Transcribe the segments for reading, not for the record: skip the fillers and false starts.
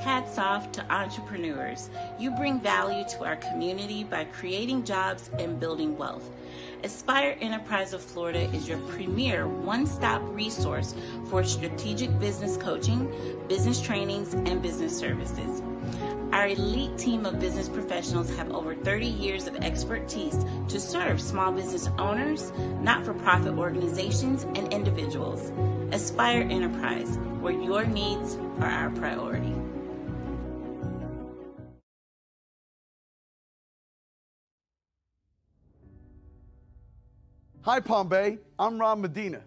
Hats off to entrepreneurs. You bring value to our community by creating jobs and building wealth. Aspire Enterprise of Florida is your premier one-stop resource for strategic business coaching, business trainings, and business services. Our elite team of business professionals have over 30 years of expertise to serve small business owners, not-for-profit organizations, and individuals. Aspire Enterprise, where your needs are our priority. Hi, Palm Bay. I'm Ron Medina,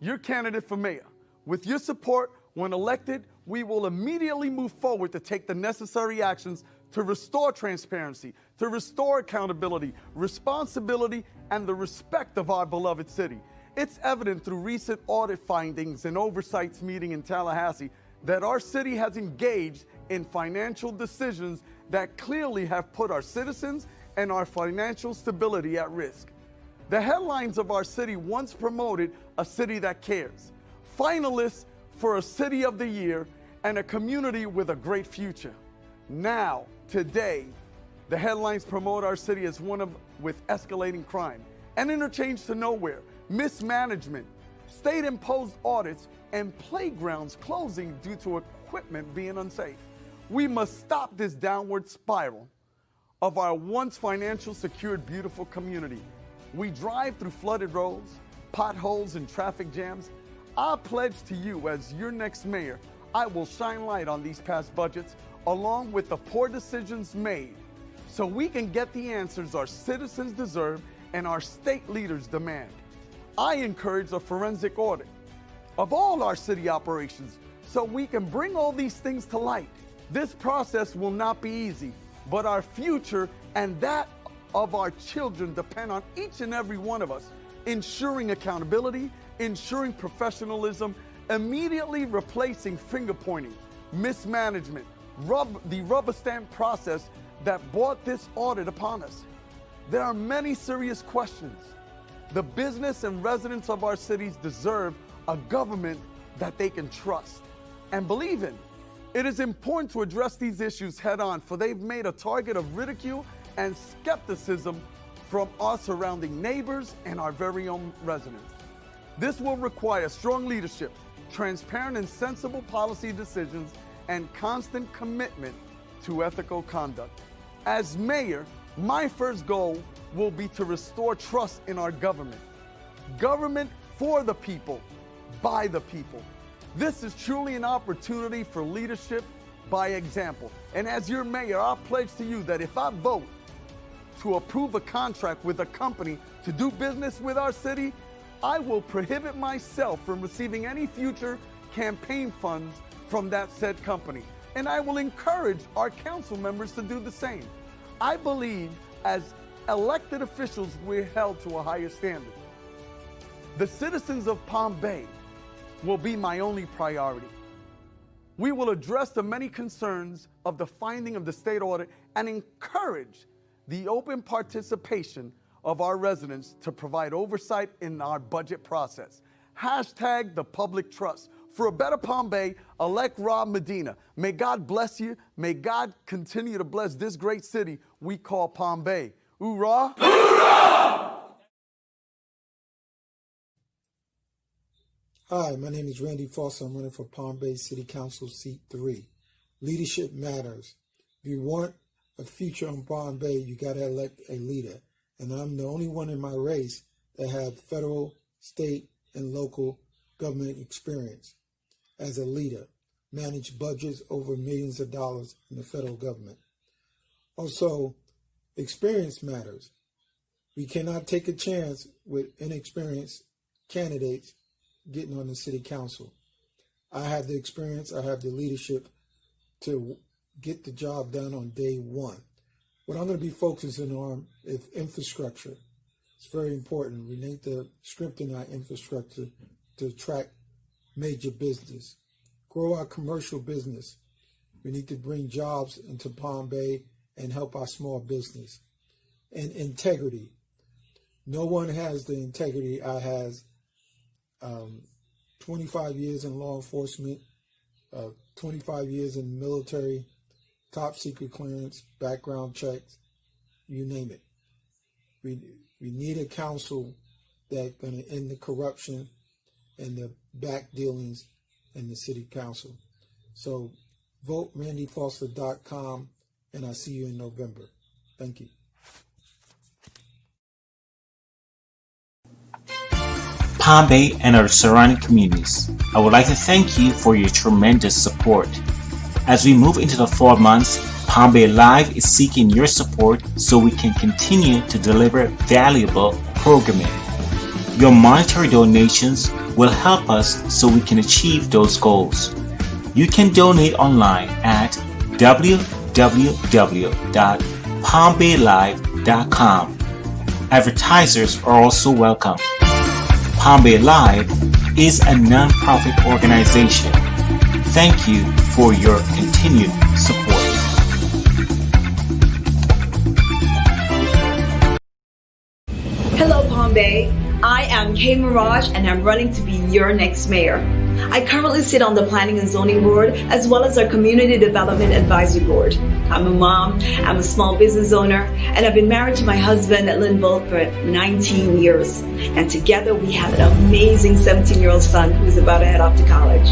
your candidate for mayor. With your support, when elected, we will immediately move forward to take the necessary actions to restore transparency, to restore accountability, responsibility, and the respect of our beloved city. It's evident through recent audit findings and oversights meeting in Tallahassee that our city has engaged in financial decisions that clearly have put our citizens and our financial stability at risk. The headlines of our city once promoted a city that cares, finalists for a City of the Year, and a community with a great future. Now, today, the headlines promote our city as one with escalating crime, an interchange to nowhere, mismanagement, state-imposed audits, and playgrounds closing due to equipment being unsafe. We must stop this downward spiral of our once financial secured, beautiful community. We drive through flooded roads, potholes, and traffic jams. I pledge to you as your next mayor, I will shine light on these past budgets along with the poor decisions made so we can get the answers our citizens deserve and our state leaders demand. I encourage a forensic audit of all our city operations so we can bring all these things to light. This process will not be easy, but our future and that of our children depend on each and every one of us, ensuring accountability, ensuring professionalism, immediately replacing finger pointing, mismanagement, the rubber stamp process that brought this audit upon us. There are many serious questions. The business and residents of our cities deserve a government that they can trust and believe in. It is important to address these issues head on, for they've made a target of ridicule and skepticism from our surrounding neighbors and our very own residents. This will require strong leadership, transparent and sensible policy decisions, and constant commitment to ethical conduct. As mayor, my first goal will be to restore trust in our government. Government for the people, by the people. This is truly an opportunity for leadership by example. And as your mayor, I pledge to you that if I vote to approve a contract with a company to do business with our city, I will prohibit myself from receiving any future campaign funds from that said company. And I will encourage our council members to do the same. I believe as elected officials, we're held to a higher standard. The citizens of Palm Bay will be my only priority. We will address the many concerns of the finding of the state audit and encourage the open participation of our residents to provide oversight in our budget process. Hashtag the public trust. For a better Palm Bay, elect Rob Medina. May God bless you. May God continue to bless this great city we call Palm Bay. Hoorah! Hoorah! Hi, my name is Randy Foster. I'm running for Palm Bay City Council Seat 3. Leadership matters. If you want a future in Palm Bay, you got to elect a leader. And I'm the only one in my race that have federal, state, and local government experience as a leader. Manage budgets over millions of dollars in the federal government. Also, experience matters. We cannot take a chance with inexperienced candidates getting on the city council. I have the experience, I have the leadership to get the job done on day one. What I'm going to be focusing on is infrastructure. It's very important. We need to strengthen our infrastructure to attract major business, grow our commercial business. We need to bring jobs into Palm Bay and help our small business. And integrity. No one has the integrity I has. 25 years in law enforcement, 25 years in the military, top secret clearance, background checks, you name it. We need a council that's going to end the corruption and the back dealings in the city council. So vote randyfoster.com, and I'll see you in November. Thank you. Palm Bay and our surrounding communities, I would like to thank you for your tremendous support. As we move into the fall months, Palm Bay Live is seeking your support so we can continue to deliver valuable programming. Your monetary donations will help us so we can achieve those goals. You can donate online at www.palmbaylive.com. Advertisers are also welcome. Palm Bay Live is a non-profit organization. Thank you for your continued support. Hello, Palm Bay. I am Kay Mirage, and I'm running to be your next mayor. I currently sit on the Planning and Zoning Board as well as our Community Development Advisory Board. I'm a mom, I'm a small business owner, and I've been married to my husband, Lynn Volk, for 19 years. And together we have an amazing 17-year-old son who's about to head off to college.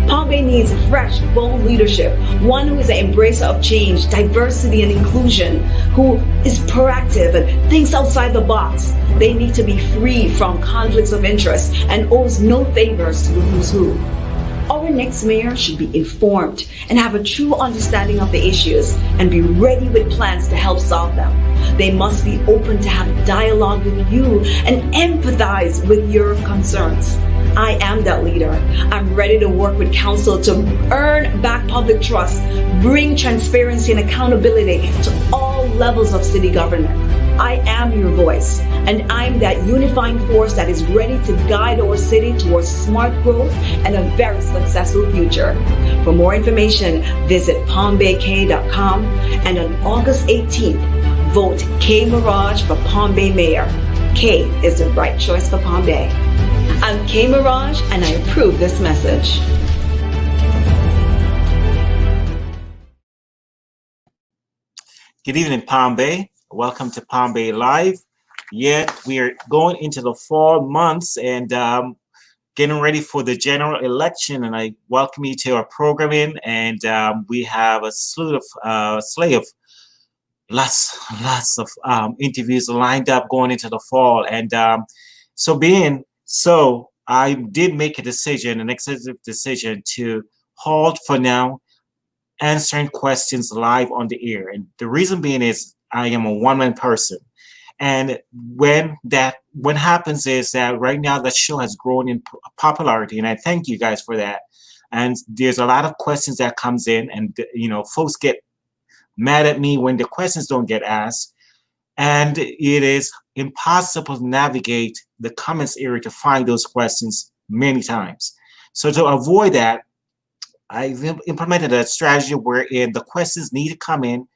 Palm Bay needs fresh, bold leadership, one who is an embracer of change, diversity, and inclusion, who is proactive and thinks outside the box. They need to be free from conflicts of interest and owes no favors to the who's who. Our next mayor should be informed and have a true understanding of the issues and be ready with plans to help solve them. They must be open to have dialogue with you and empathize with your concerns. I am that leader. I'm ready to work with council to earn back public trust, bring transparency and accountability to all levels of city government. I am your voice, and I'm that unifying force that is ready to guide our city towards smart growth and a very successful future. For more information, visit palmbayk.com, and on August 18th, vote Kay Mirage for Palm Bay Mayor. Kay is the right choice for Palm Bay. I'm Kay Mirage, and I approve this message. Good evening, Palm Bay. Welcome to Palm Bay Live. Yeah, we are going into the fall months and getting ready for the general election. And I welcome you to our programming. And we have a slate of lots of interviews lined up going into the fall. And so I did make a decision, an executive decision, to halt for now answering questions live on the air. And the reason being is I am a one-man person. And when happens is that right now the show has grown in popularity, and I thank you guys for that. And there's a lot of questions that comes in, and folks get mad at me when the questions don't get asked. And it is impossible to navigate the comments area to find those questions many times. So to avoid that, I've implemented a strategy wherein the questions need to come in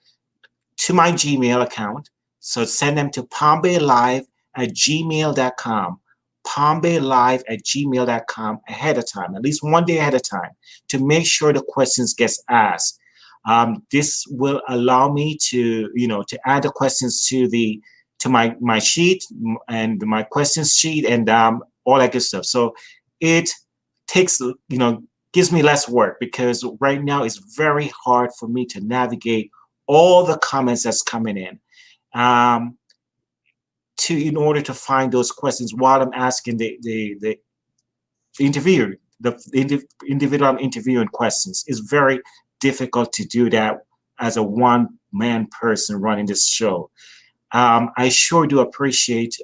to my Gmail account. So send them to palmbaylive@gmail.com, palmbaylive@gmail.com ahead of time, at least one day ahead of time, to make sure the questions gets asked. This will allow me to add the questions to my sheet and my questions sheet and all that good stuff. So it takes gives me less work, because right now it's very hard for me to navigate all the comments that's coming in in order to find those questions while I'm asking the interviewer, the individual I'm interviewing questions. It's very difficult to do that as a one-man person running this show. I sure do appreciate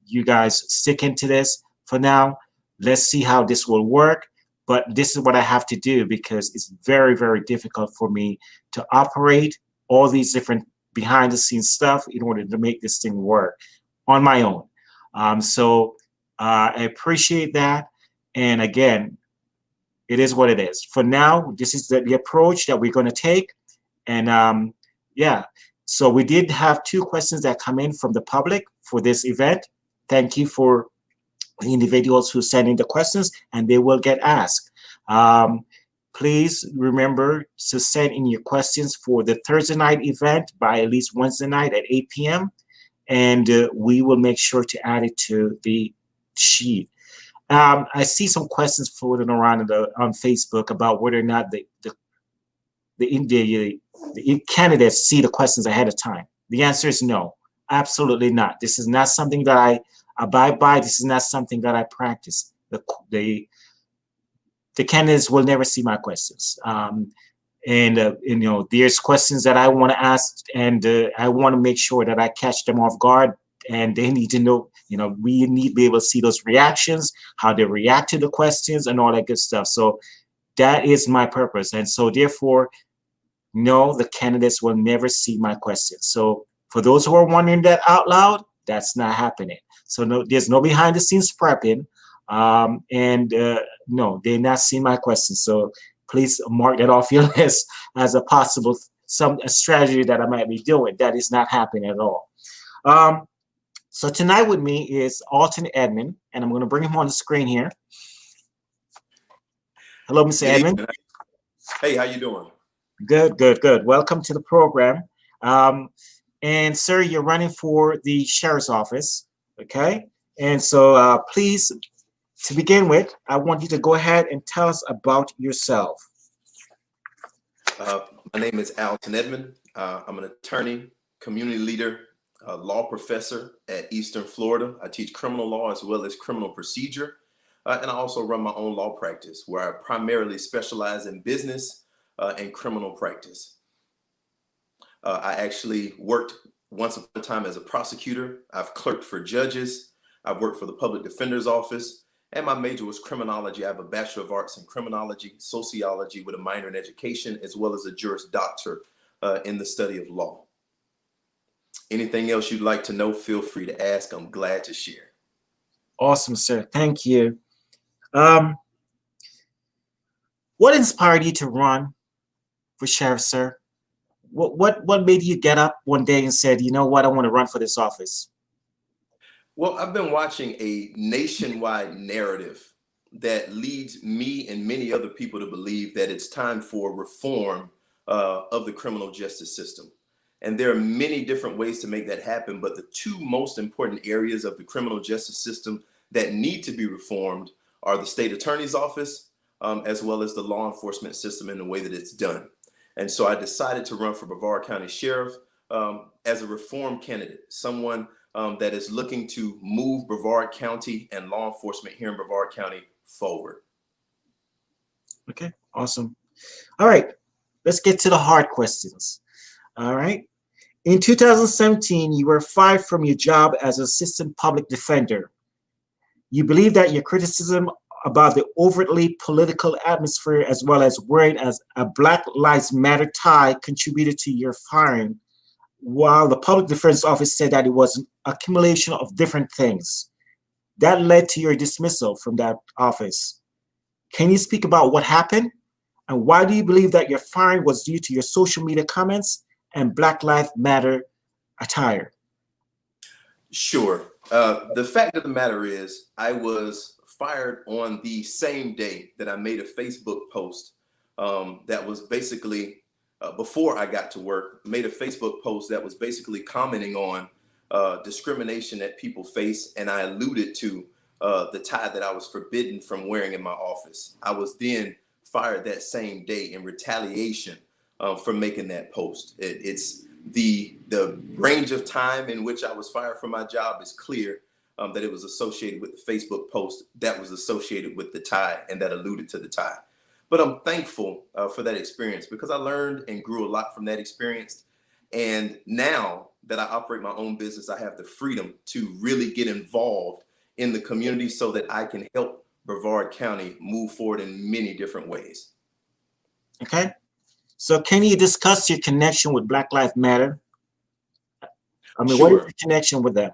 you guys sticking to this for now. Let's see how this will work. But this is what I have to do, because it's very, very difficult for me to operate all these different behind-the-scenes stuff in order to make this thing work on my own. So I appreciate that. And again, it is what it is. For now, this is the approach that we're going to take. And yeah, so we did have 2 questions that come in from the public for this event. Thank you for the individuals who sent in the questions, and they will get asked. Please remember to send in your questions for the Thursday night event by at least Wednesday night at 8 p.m. And we will make sure to add it to the sheet. I see some questions floating around on Facebook about whether or not the candidates see the questions ahead of time. The answer is no, absolutely not. This is not something that I abide by. This is not something that I practice. The candidates will never see my questions. There's questions that I want to ask, and I want to make sure that I catch them off guard. And they need to know, we need to be able to see those reactions, how they react to the questions, and all that good stuff. So that is my purpose. And so therefore, no, the candidates will never see my questions. So for those who are wondering that out loud, that's not happening. So no, there's no behind the scenes prepping. No, they're not seeing my questions. So please mark that off your list as a possible a strategy that I might be doing. That is not happening at all. So tonight with me is Alton Edmond, and I'm going to bring him on the screen here. Hello, Mr. Edmond. Hey, how you doing? Good, good, good. Welcome to the program. And sir, you're running for the sheriff's office, okay? And so please, to begin with, I want you to go ahead and tell us about yourself. My name is Alton Edmond. I'm an attorney, community leader, law professor at Eastern Florida. I teach criminal law as well as criminal procedure. And I also run my own law practice where I primarily specialize in business and criminal practice. I actually worked once upon a time as a prosecutor. I've clerked for judges. I've worked for the public defender's office. And my major was criminology. I have a Bachelor of Arts in criminology, sociology with a minor in education, as well as a Juris Doctor in the study of law. Anything else you'd like to know, feel free to ask. I'm glad to share. Awesome, sir. Thank you. What inspired you to run for sheriff, sir? What made you get up one day and said, you know what, I want to run for this office? Well, I've been watching a nationwide narrative that leads me and many other people to believe that it's time for reform of the criminal justice system. And there are many different ways to make that happen, but the two most important areas of the criminal justice system that need to be reformed are the state attorney's office, as well as the law enforcement system in the way that it's done. And so I decided to run for Brevard County Sheriff as a reform candidate, someone that is looking to move Brevard County and law enforcement here in Brevard County forward. Okay, awesome. All right, let's get to the hard questions. All right. In 2017, you were fired from your job as assistant public defender. You believe that your criticism about the overtly political atmosphere, as well as wearing as a Black Lives Matter tie, contributed to your firing, while the public defense office said that it was an accumulation of different things. That led to your dismissal from that office. Can you speak about what happened? And why do you believe that your firing was due to your social media comments and Black Lives Matter attire? Sure. The fact of the matter is, I was fired on the same day that I made a Facebook post that was basically, before I got to work, made a Facebook post that was basically commenting on discrimination that people face, and I alluded to the tie that I was forbidden from wearing in my office. I was then fired that same day in retaliation for making that post. It's the range of time in which I was fired from my job is clear, that it was associated with the Facebook post that was associated with the tie and that alluded to the tie. But I'm thankful for that experience because I learned and grew a lot from that experience. And now that I operate my own business, I have the freedom to really get involved in the community so that I can help Brevard County move forward in many different ways. Okay. So can you discuss your connection with Black Lives Matter? I mean, Sure. What is the connection with them?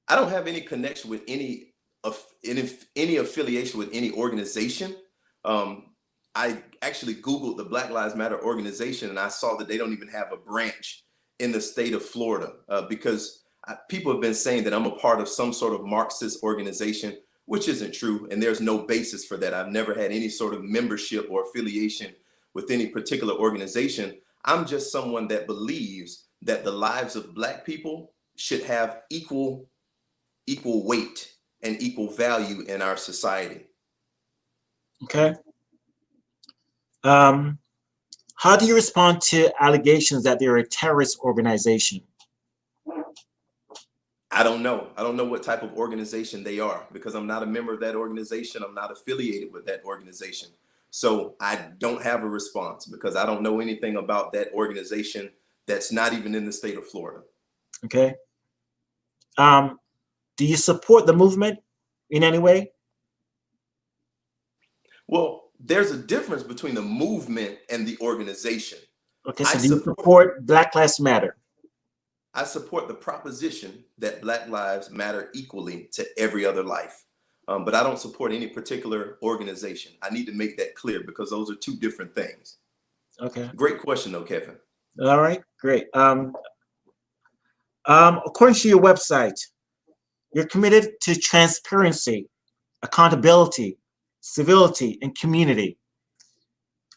I don't have any connection with any affiliation with any organization. I actually Googled the Black Lives Matter organization and I saw that they don't even have a branch in the state of Florida because people have been saying that I'm a part of some sort of Marxist organization, which isn't true. And there's no basis for that. I've never had any sort of membership or affiliation with any particular organization. I'm just someone that believes that the lives of Black people should have equal weight and equal value in our society. Okay. How do you respond to allegations that they're a terrorist organization? I don't know. I don't know what type of organization they are, because I'm not a member of that organization. I'm not affiliated with that organization. So I don't have a response, because I don't know anything about that organization that's not even in the state of Florida. Okay. Do you support the movement in any way? Well, there's a difference between the movement and the organization. Okay, so do you support Black Lives Matter? I support the proposition that Black lives matter equally to every other life. But I don't support any particular organization. I need to make that clear, because those are two different things. Okay. Great question, though, Kevin. All right, great. According to your website, you're committed to transparency, accountability, civility, and community.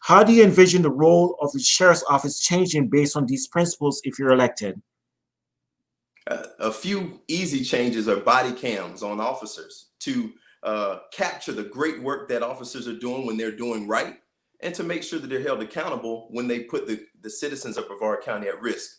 How do you envision the role of the sheriff's office changing based on these principles if you're elected? A few easy changes are body cams on officers to capture the great work that officers are doing when they're doing right, and to make sure that they're held accountable when they put the citizens of Brevard County at risk.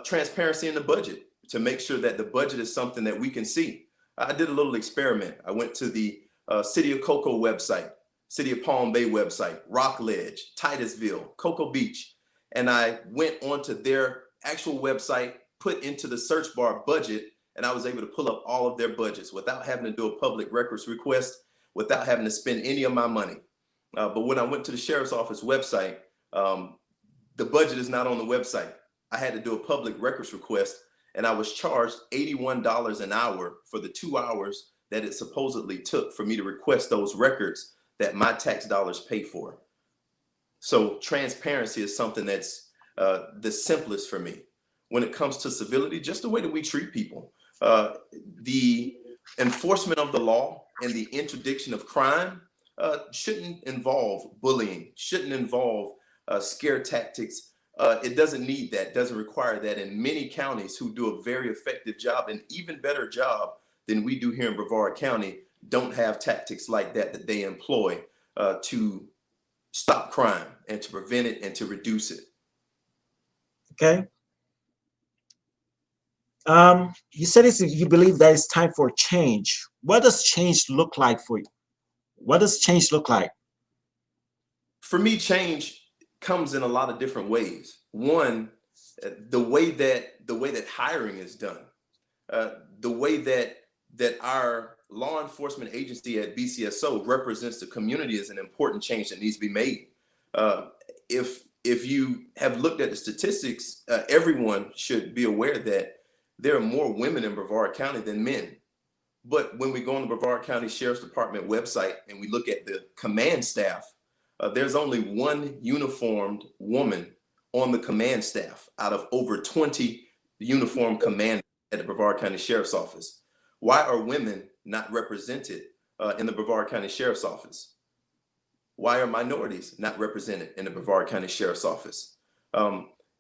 Transparency in the budget, to make sure that the budget is something that we can see. I did a little experiment. I went to the City of Cocoa website, City of Palm Bay website, Rockledge, Titusville, Cocoa Beach, and I went onto their actual website, put into the search bar budget, and I was able to pull up all of their budgets without having to do a public records request, without having to spend any of my money. But when I went to the sheriff's office website, the budget is not on the website. I had to do a public records request, and I was charged $81 an hour for the 2 hours that it supposedly took for me to request those records that my tax dollars pay for. So transparency is something that's the simplest for me. When it comes to civility, just the way that we treat people, the enforcement of the law and the interdiction of crime shouldn't involve bullying, shouldn't involve scare tactics. It doesn't need that, doesn't require that. And many counties who do a very effective job, and even better job than we do here in Brevard County, don't have tactics like that they employ to stop crime and to prevent it and to reduce it. Okay. You said you believe that it's time for change. What does change look like for you? What does change look like? For me, change comes in a lot of different ways. One, the way that hiring is done, the way that our law enforcement agency at BCSO represents the community is an important change that needs to be made. If you have looked at the statistics, everyone should be aware that there are more women in Brevard County than men. But when we go on the Brevard County Sheriff's Department website and we look at the command staff, there's only one uniformed woman on the command staff out of over 20 uniformed commanders at the Brevard County Sheriff's Office. Why are women not represented in the Brevard County Sheriff's Office? Why are minorities not represented in the Brevard County Sheriff's Office?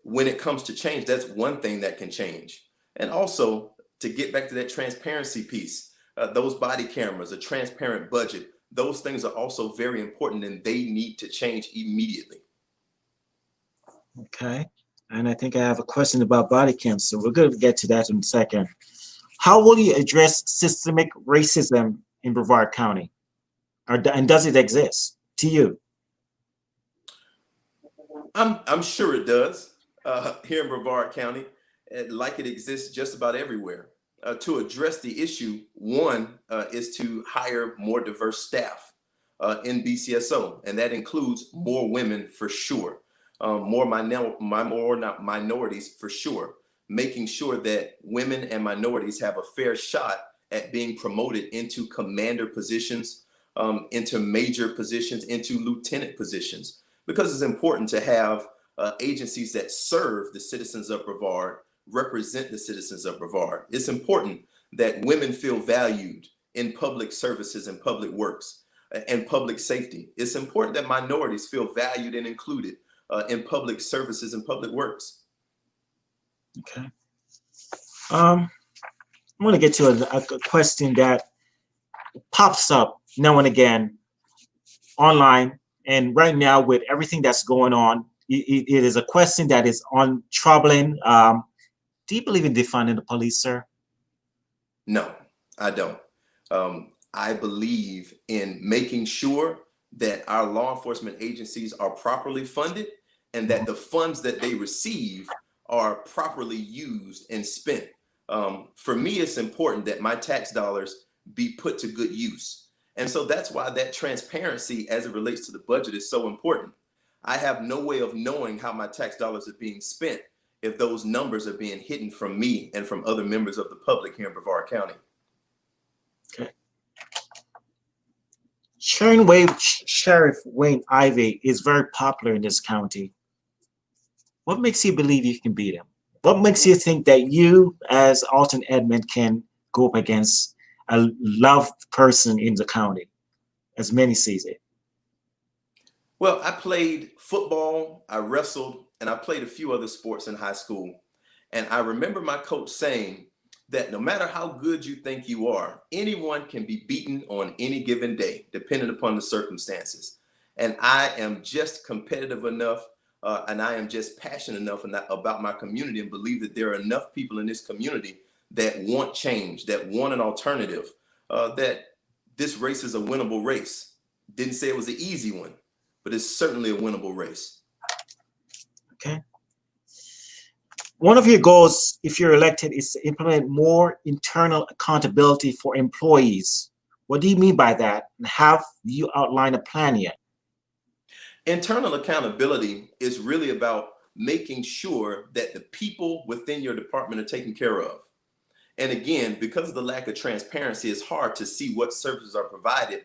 When it comes to change, that's one thing that can change. And also, to get back to that transparency piece, those body cameras, a transparent budget, those things are also very important, and they need to change immediately. Okay. And I think I have a question about body cams, so we're going to get to that in a second. How will you address systemic racism in Brevard County? And does it exist to you? I'm sure it does here in Brevard County, like it exists just about everywhere. To address the issue, one is to hire more diverse staff in BCSO, and that includes more women for sure, more minorities for sure, making sure that women and minorities have a fair shot at being promoted into commander positions, into major positions, into lieutenant positions, because it's important to have agencies that serve the citizens of Brevard, represent the citizens of Brevard. It's important that women feel valued in public services and public works and public safety. It's important that minorities feel valued and included in public services and public works. Okay. I'm going to get to a question that pops up now and again online, and right now with everything that's going on, it is a question that is troubling. Do you believe in defunding the police, sir? No, I don't. I believe in making sure that our law enforcement agencies are properly funded and that the funds that they receive are properly used and spent. For me, it's important that my tax dollars be put to good use. And so that's why that transparency as it relates to the budget is so important. I have no way of knowing how my tax dollars are being spent if those numbers are being hidden from me and from other members of the public here in Brevard County. Okay. Sheriff Wayne Ivey is very popular in this county. What makes you believe you can beat him? What makes you think that you, as Alton Edmond, can go up against a loved person in the county, as many sees it? Well, I played football, I wrestled, and I played a few other sports in high school. And I remember my coach saying that no matter how good you think you are, anyone can be beaten on any given day, depending upon the circumstances. And I am just competitive enough and I am just passionate enough about my community and believe that there are enough people in this community that want change, that want an alternative, that this race is a winnable race. Didn't say it was an easy one, but it's certainly a winnable race. Okay. One of your goals, if you're elected, is to implement more internal accountability for employees. What do you mean by that? And have you outlined a plan yet? Internal accountability is really about making sure that the people within your department are taken care of. And again, because of the lack of transparency, it's hard to see what services are provided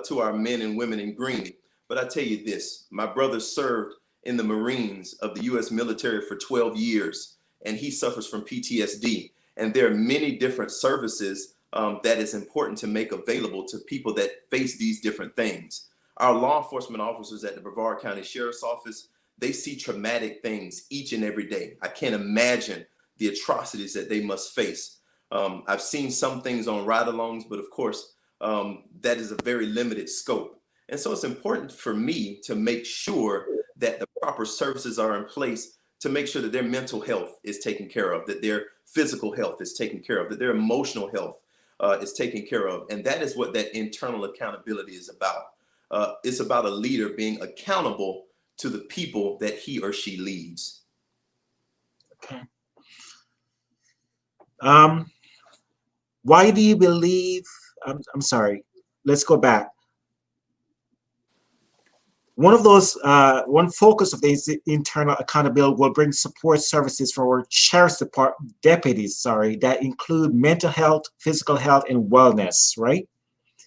to our men and women in green. But I tell you this, my brother served in the Marines of the U.S. military for 12 years, and he suffers from PTSD. And there are many different services that is important to make available to people that face these different things. Our law enforcement officers at the Brevard County Sheriff's Office, they see traumatic things each and every day. I can't imagine the atrocities that they must face. I've seen some things on ride-alongs, but of course, that is a very limited scope. And so it's important for me to make sure that the proper services are in place to make sure that their mental health is taken care of, that their physical health is taken care of, that their emotional health is taken care of. And that is what that internal accountability is about. It's about a leader being accountable to the people that he or she leads. Okay. Why do you believe, I'm sorry, let's go back. One of those, one focus of the internal accountability will bring support services for sheriff's department deputies, that include mental health, physical health, and wellness, right?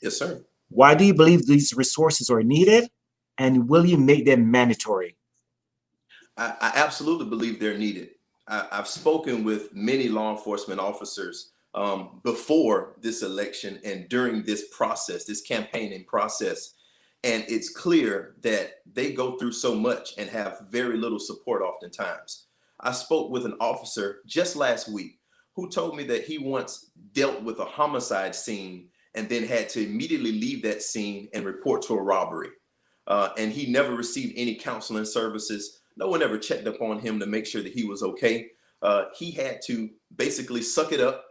Yes, sir. Why do you believe these resources are needed, and will you make them mandatory? I absolutely believe they're needed. I've spoken with many law enforcement officers before this election and during this process, this campaigning process. And it's clear that they go through so much and have very little support oftentimes. I spoke with an officer just last week who told me that he once dealt with a homicide scene and then had to immediately leave that scene and report to a robbery. And he never received any counseling services. No one ever checked up on him to make sure that he was okay. He had to basically suck it up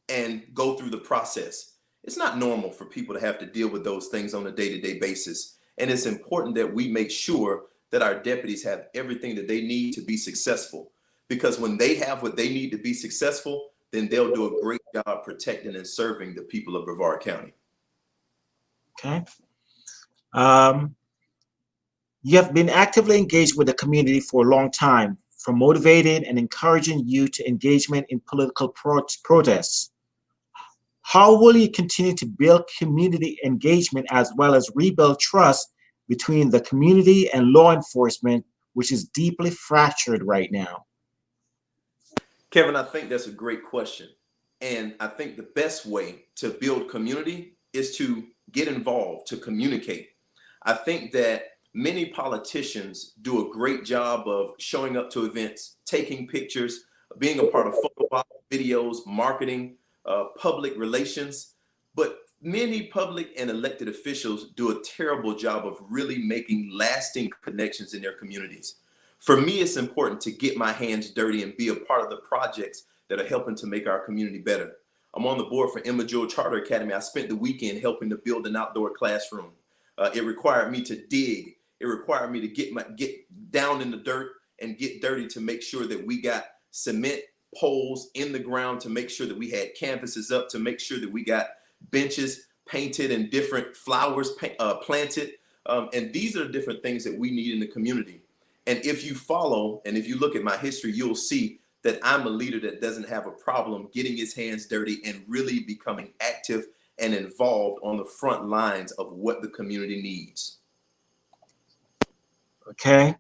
and go through the process. It's not normal for people to have to deal with those things on a day-to-day basis. And it's important that we make sure that our deputies have everything that they need to be successful. Because when they have what they need to be successful, then they'll do a great job protecting and serving the people of Brevard County. Okay. You have been actively engaged with the community for a long time, from motivating and encouraging youth to engagement in political protests. How will you continue to build community engagement as well as rebuild trust between the community and law enforcement, which is deeply fractured right now? Kevin, I think that's a great question. And I think the best way to build community is to get involved, to communicate. I think that many politicians do a great job of showing up to events, taking pictures, being a part of photo ops, videos, marketing, public relations. But many public and elected officials do a terrible job of really making lasting connections in their communities. For me, it's important to get my hands dirty and be a part of the projects that are helping to make our community better. I'm on the board for Emma Jewell Charter Academy. I spent the weekend helping to build an outdoor classroom. It required me to dig. It required me to get down in the dirt and get dirty to make sure that we got cement poles in the ground, to make sure that we had canvases up, to make sure that we got benches painted and different flowers planted. And these are the different things that we need in the community. And if you follow, and if you look at my history, you'll see that I'm a leader that doesn't have a problem getting his hands dirty and really becoming active and involved on the front lines of what the community needs. Okay.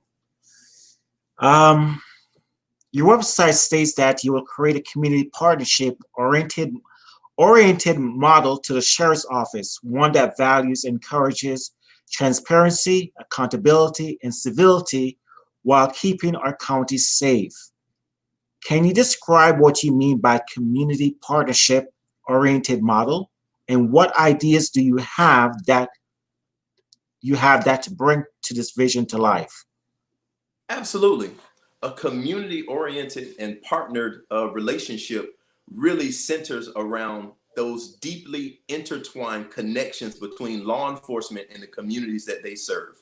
Your website states that you will create a community partnership oriented model to the sheriff's office, one that values and encourages transparency, accountability, and civility while keeping our county safe. Can you describe what you mean by community partnership oriented model, and what ideas do you have that to bring to this vision to life? Absolutely. A community-oriented and partnered relationship really centers around those deeply intertwined connections between law enforcement and the communities that they serve.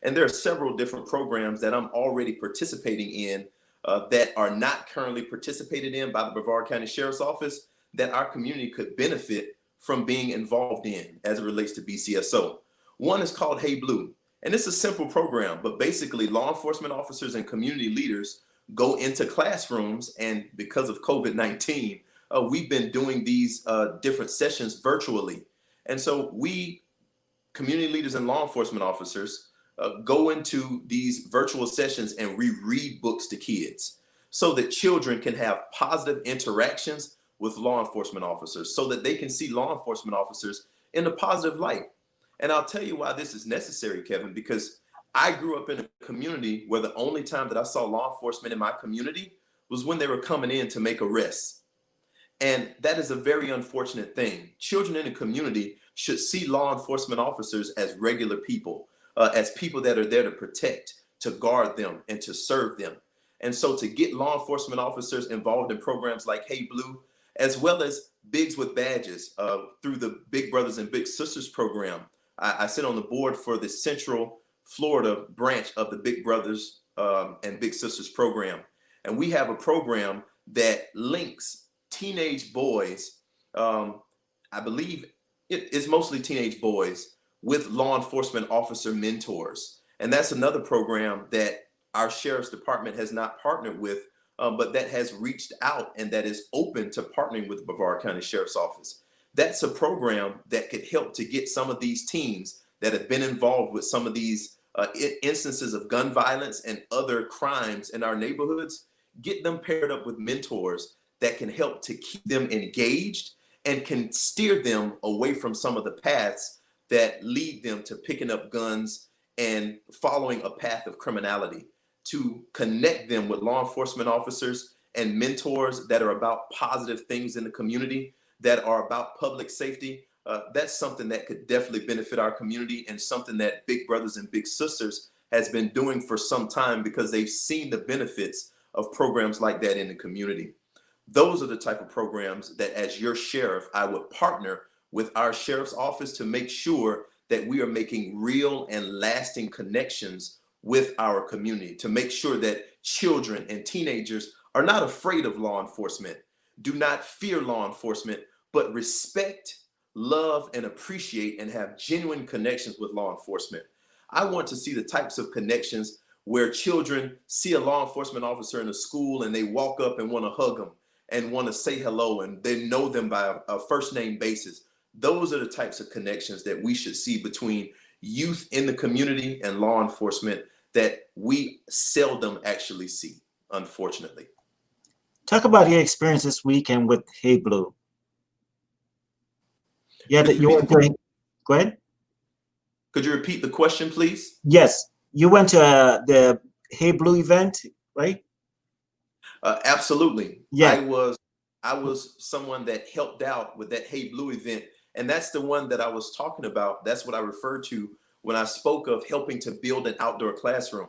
And there are several different programs that I'm already participating in that are not currently participated in by the Brevard County Sheriff's Office that our community could benefit from being involved in as it relates to BCSO. One is called Hey Blue, and it's a simple program, but basically law enforcement officers and community leaders go into classrooms, and because of COVID-19, we've been doing these different sessions virtually. And so we, community leaders and law enforcement officers, go into these virtual sessions and we read books to kids so that children can have positive interactions with law enforcement officers, so that they can see law enforcement officers in a positive light. And I'll tell you why this is necessary, Kevin, because I grew up in a community where the only time that I saw law enforcement in my community was when they were coming in to make arrests. And that is a very unfortunate thing. Children in the community should see law enforcement officers as regular people, as people that are there to protect, to guard them, and to serve them. And so to get law enforcement officers involved in programs like Hey Blue, as well as Bigs with Badges through the Big Brothers and Big Sisters program. I sit on the board for the Central Florida branch of the Big Brothers and Big Sisters program. And we have a program that links teenage boys, I believe it is mostly teenage boys, with law enforcement officer mentors. And that's another program that our Sheriff's Department has not partnered with, but that has reached out and that is open to partnering with the Brevard County Sheriff's Office. That's a program that could help to get some of these teens that have been involved with some of these instances of gun violence and other crimes in our neighborhoods, get them paired up with mentors that can help to keep them engaged and can steer them away from some of the paths that lead them to picking up guns and following a path of criminality, to connect them with law enforcement officers and mentors that are about positive things in the community, that are about public safety. That's something that could definitely benefit our community, and something that Big Brothers and Big Sisters has been doing for some time because they've seen the benefits of programs like that in the community. Those are the type of programs that, as your sheriff, I would partner with our sheriff's office to make sure that we are making real and lasting connections with our community, to make sure that children and teenagers are not afraid of law enforcement, do not fear law enforcement, but respect, love, and appreciate and have genuine connections with law enforcement. I want to see the types of connections where children see a law enforcement officer in a school and they walk up and want to hug them and want to say hello, and they know them by a first name basis. Those are the types of connections that we should see between youth in the community and law enforcement that we seldom actually see, unfortunately. Talk about your experience this weekend with Hey Blue. Yeah, that you went to. Go ahead. Could you repeat the question, please? Yes, you went to the Hey Blue event, right? Absolutely. Yeah. I was someone that helped out with that Hey Blue event, and that's the one that I was talking about. That's what I referred to when I spoke of helping to build an outdoor classroom.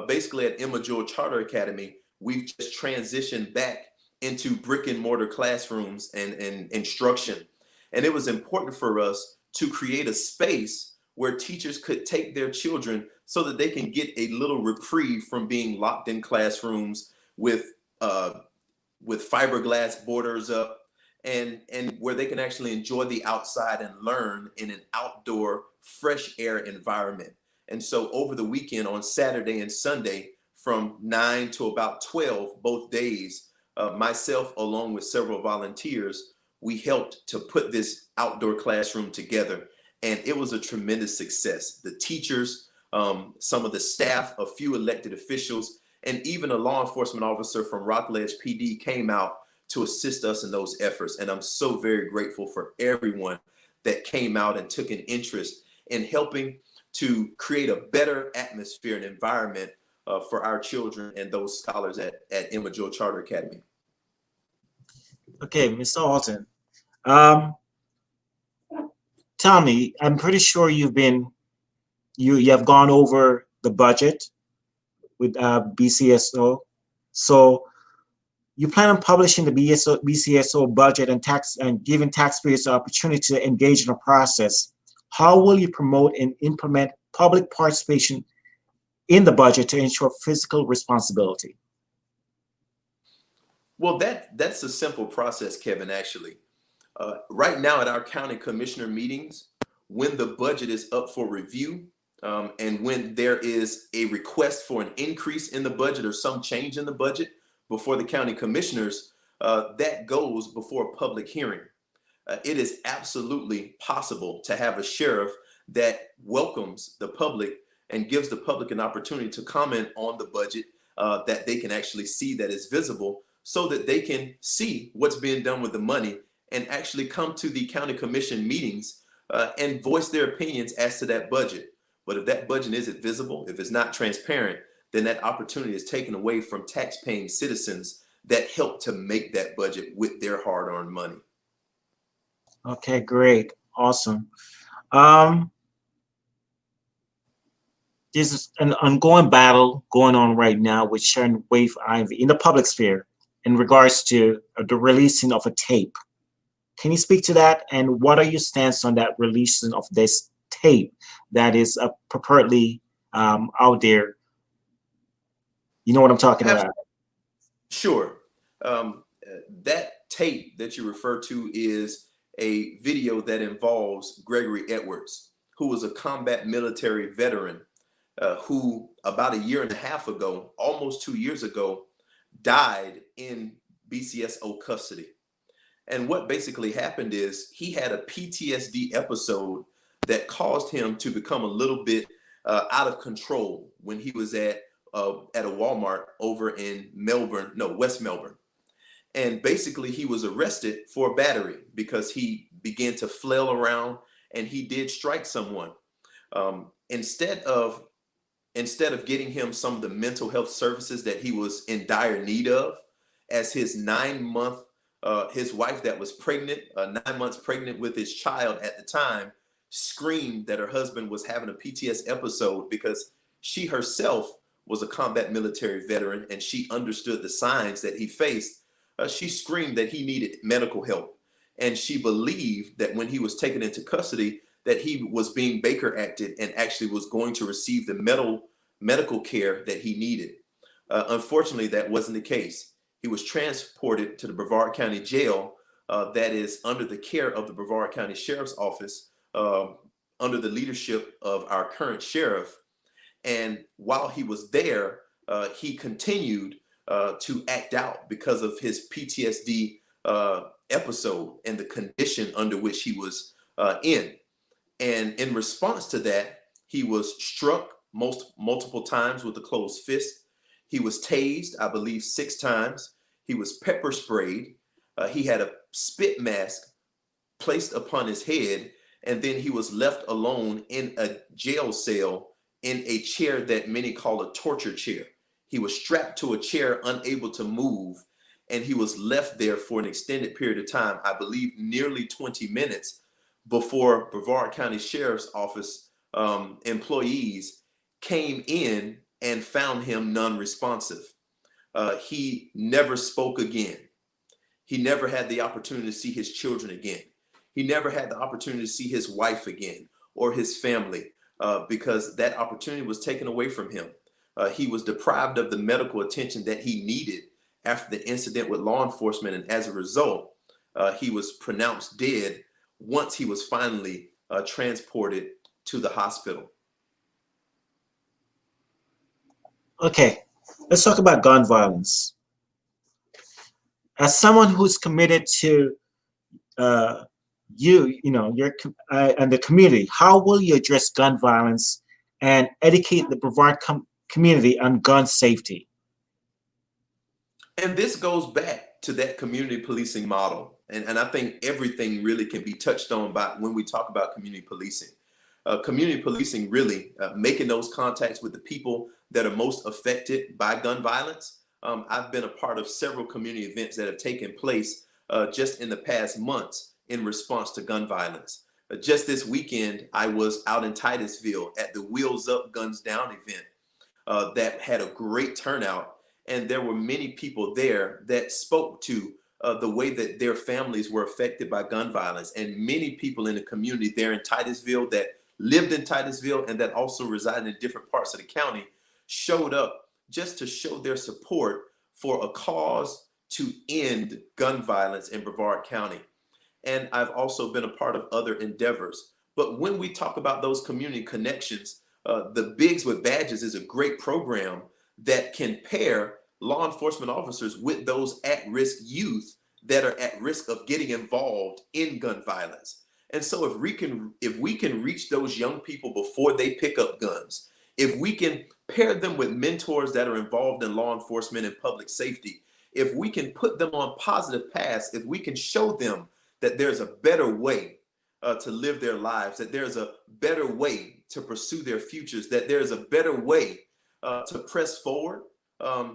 Basically, at Emma Jewell Charter Academy, we've just transitioned back into brick and mortar classrooms and instruction. And it was important for us to create a space where teachers could take their children so that they can get a little reprieve from being locked in classrooms with fiberglass borders up, and where they can actually enjoy the outside and learn in an outdoor fresh air environment. And so over the weekend on Saturday and Sunday from 9 to about 12 both days, myself along with several volunteers, we helped to put this outdoor classroom together, and it was a tremendous success. The teachers, some of the staff, a few elected officials, and even a law enforcement officer from Rockledge PD came out to assist us in those efforts. And I'm so very grateful for everyone that came out and took an interest in helping to create a better atmosphere and environment for our children and those scholars at Emma Jewell Charter Academy. Okay, Mr. Alton. Tell me, I'm pretty sure you have gone over the budget with BCSO. So you plan on publishing the BCSO budget and giving taxpayers the opportunity to engage in the process. How will you promote and implement public participation in the budget to ensure fiscal responsibility? Well, that's a simple process, Kevin, actually. Right now at our county commissioner meetings, when the budget is up for review, and when there is a request for an increase in the budget or some change in the budget before the county commissioners, that goes before a public hearing. It is absolutely possible to have a sheriff that welcomes the public and gives the public an opportunity to comment on the budget that they can actually see, that is visible, so that they can see what's being done with the money and actually come to the county commission meetings and voice their opinions as to that budget. But if that budget isn't visible, if it's not transparent, then that opportunity is taken away from tax-paying citizens that help to make that budget with their hard-earned money. Okay, great. Awesome. There's an ongoing battle going on right now with Sharon Wave Ivy in the public sphere in regards to the releasing of a tape. Can you speak to that? And what are your stance on that releasing of this tape that is purportedly out there? You know what I'm talking about? Sure. That tape that you refer to is a video that involves Gregory Edwards, who was a combat military veteran who about a year and a half ago, almost 2 years ago, died in BCSO custody. And what basically happened is he had a PTSD episode that caused him to become a little bit out of control when he was at a Walmart over in West Melbourne. And basically he was arrested for battery because he began to flail around and he did strike someone. Instead of getting him some of the mental health services that he was in dire need of, as his 9-month, his wife that was pregnant, 9 months pregnant with his child at the time, screamed that her husband was having a PTSD episode because she herself was a combat military veteran and she understood the signs that he faced. She screamed that he needed medical help. And she believed that when he was taken into custody, that he was being Baker acted and actually was going to receive the medical care that he needed. Unfortunately, that wasn't the case. He was transported to the Brevard County Jail that is under the care of the Brevard County Sheriff's Office under the leadership of our current sheriff. And while he was there, he continued to act out because of his PTSD episode and the condition under which he was in. And in response to that, he was struck multiple times with a closed fist. He was tased, I believe, 6 times. He was pepper sprayed. He had a spit mask placed upon his head, and then he was left alone in a jail cell in a chair that many call a torture chair. He was strapped to a chair, unable to move, and he was left there for an extended period of time, I believe nearly 20 minutes, before Brevard County Sheriff's Office employees came in and found him non-responsive. He never spoke again. He never had the opportunity to see his children again. He never had the opportunity to see his wife again or his family because that opportunity was taken away from him. He was deprived of the medical attention that he needed after the incident with law enforcement, and as a result, he was pronounced dead once he was finally transported to the hospital. Okay, let's talk about gun violence. As someone who's committed to and the community, how will you address gun violence and educate the Brevard community on gun safety? And this goes back to that community policing model. And I think everything really can be touched on by when we talk about community policing. Community policing really making those contacts with the people that are most affected by gun violence. I've been a part of several community events that have taken place just in the past months in response to gun violence. Just this weekend, I was out in Titusville at the Wheels Up, Guns Down event that had a great turnout. And there were many people there that spoke to the way that their families were affected by gun violence. And many people in the community there in Titusville that lived in Titusville and that also resided in different parts of the county showed up just to show their support for a cause to end gun violence in Brevard County. And I've also been a part of other endeavors. But when we talk about those community connections, the Bigs with Badges is a great program that can pair law enforcement officers with those at-risk youth that are at risk of getting involved in gun violence. And so if we can reach those young people before they pick up guns, if we can pair them with mentors that are involved in law enforcement and public safety, if we can put them on positive paths, if we can show them that there's a better way to live their lives, that there's a better way to pursue their futures, that there's a better way to press forward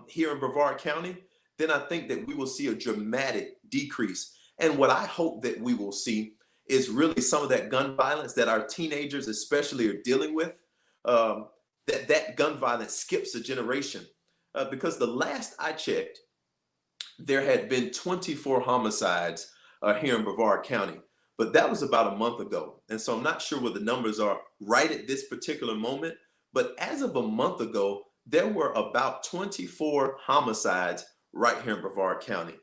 here in Brevard County, then I think that we will see a dramatic decrease. And what I hope that we will see is really some of that gun violence that our teenagers especially are dealing with, that gun violence skips a generation. Because the last I checked, there had been 24 homicides here in Brevard County, but that was about a month ago. And so I'm not sure what the numbers are right at this particular moment, but as of a month ago, there were about 24 homicides right here in Brevard County.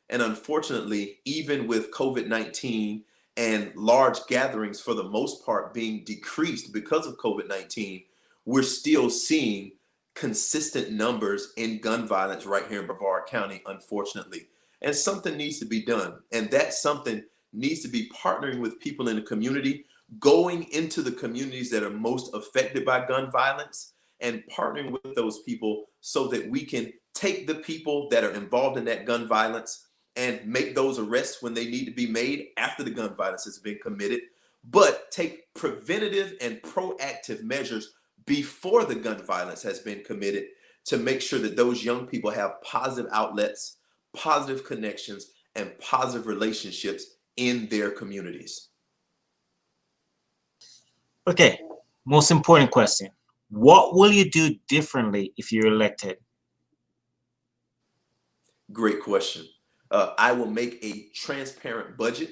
And unfortunately, even with COVID-19 and large gatherings for the most part being decreased because of COVID-19, we're still seeing consistent numbers in gun violence right here in Brevard County, unfortunately. And something needs to be done. And that something needs to be partnering with people in the community, going into the communities that are most affected by gun violence and partnering with those people so that we can take the people that are involved in that gun violence and make those arrests when they need to be made after the gun violence has been committed, but take preventative and proactive measures before the gun violence has been committed to make sure that those young people have positive outlets, positive connections, and positive relationships in their communities. Okay, most important question. What will you do differently if you're elected? Great question. I will make a transparent budget.